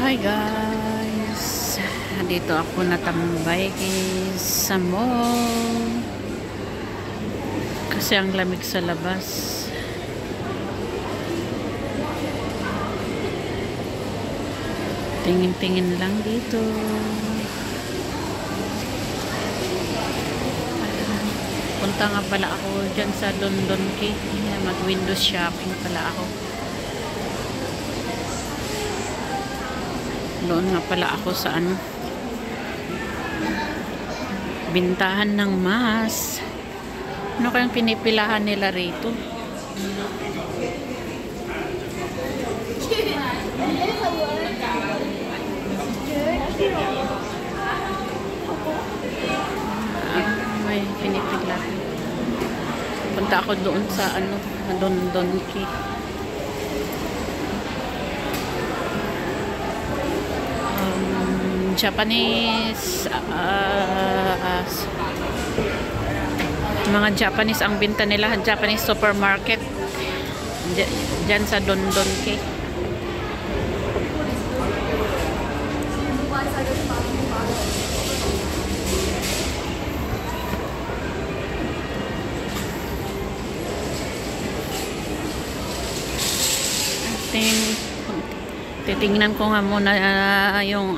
Hi guys, dito ako natambay sa mall kasi ang lamig sa labas. Tingin-tingin lang dito. Punta nga pala ako dyan sa London Key, mag window shopping pala ako. Doon nga pala ako sa bintahan ng mas. Ano kayang pinipilahan nila rito? May pinipilahan. Punta ako doon sa London Key. Japanese mga Japanese ang binta nila, Japanese supermarket dyan sa London Key. Titingnan ko nga muna yung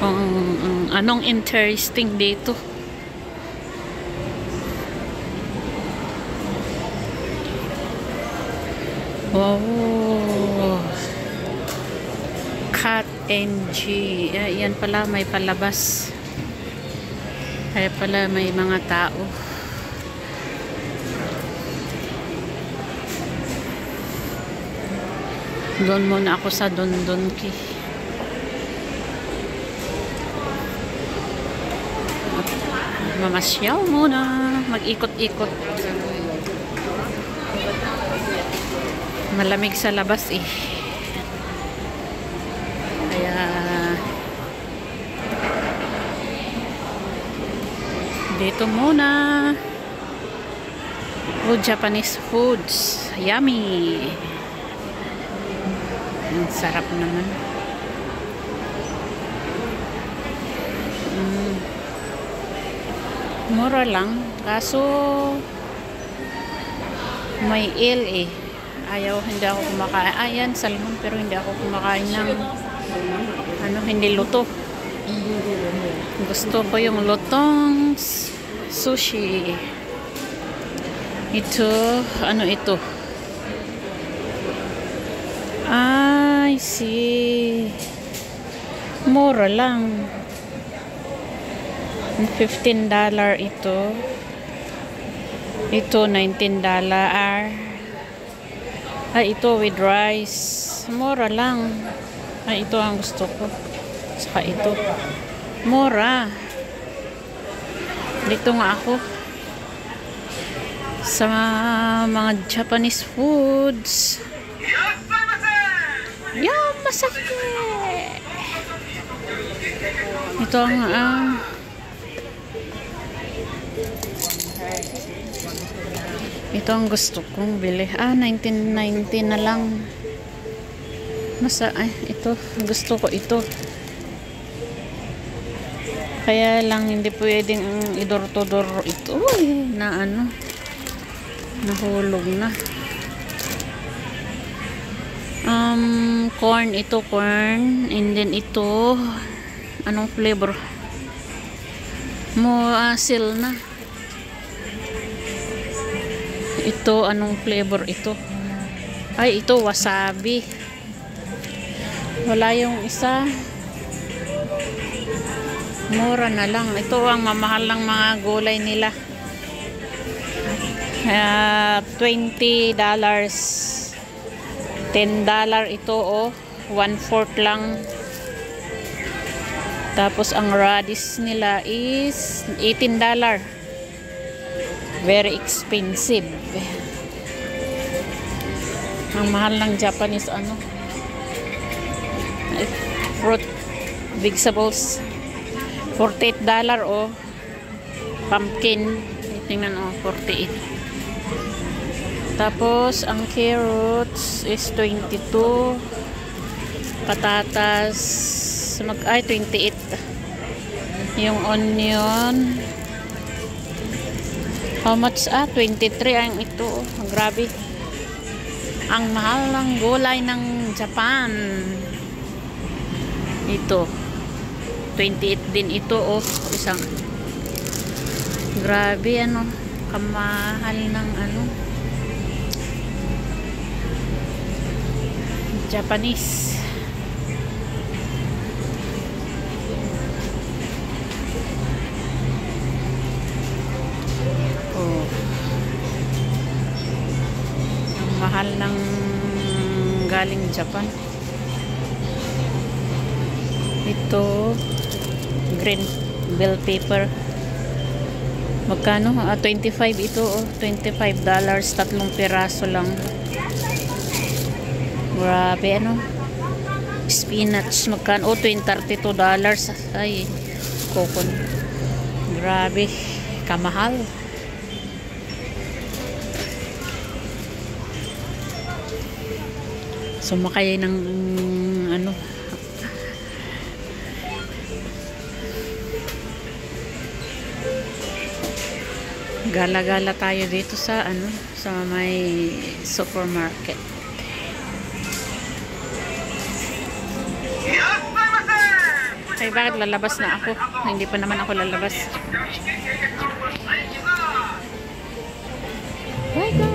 kung anong interesting dito. Wow, Cat NG. Yan pala, may palabas. Kaya pala may mga tao. Doon muna ako sa London Key. Mamasyal muna, mag-ikot-ikot. Malamig sa labas eh. Kaya dito muna. Japanese foods. Yummy. Ang sarap naman. Mura lang, kaso may eel eh. Hindi ako kumakain. Ayan, salmon, pero hindi ako kumakain ng hindi luto. Gusto ko yung lutong sushi. Ito, ito? I see. Mura lang. $15 ito. Ito $19. Ito with rice. Mura lang. Ito ang gusto ko. Saka ito. Mura. Dito nga ako sa mga Japanese foods. Yamasake. Ito ang ito ang gusto kong bili. 1990 na lang. Ito. Gusto ko ito. Kaya lang hindi pwedeng idor-todor ito. Nahulog na. Corn. Ito corn. And then ito. Anong flavor? Moasil na. Ito, anong flavor ito? Ito, wasabi. Wala yung isa. Mura na lang. Ito ang mamahal ng mga gulay nila. $20. $10 ito, 1/4 lang. Tapos ang radish nila is $18. Very expensive. Ang mahal ng Japanese fruit vegetables. $48 pumpkin. Tingnan 48. Tapos, ang carrots is 22. Patatas, ay, 28. Yung onion, how much? 23 ang ito. Grabe. Ang mahal ng gulay ng Japan. Ito. 28 din ito, oh. Isang. Grabe, ano. Kamahal ng, ano. Japanese. Oh. Ang mahal ng galing Japan. Ito green bell pepper. Magkano? 25 ito, oh. $25. Tatlong piraso lang. Grabe, ano? Spinach, magkano? Oh, $32. Ay, kokon. Grabe, kamahal. Sumakay ng ano, gala-gala tayo dito sa ano, sa may supermarket. Ay, bakit lalabas na ako? Hindi pa naman ako lalabas. Bye guys!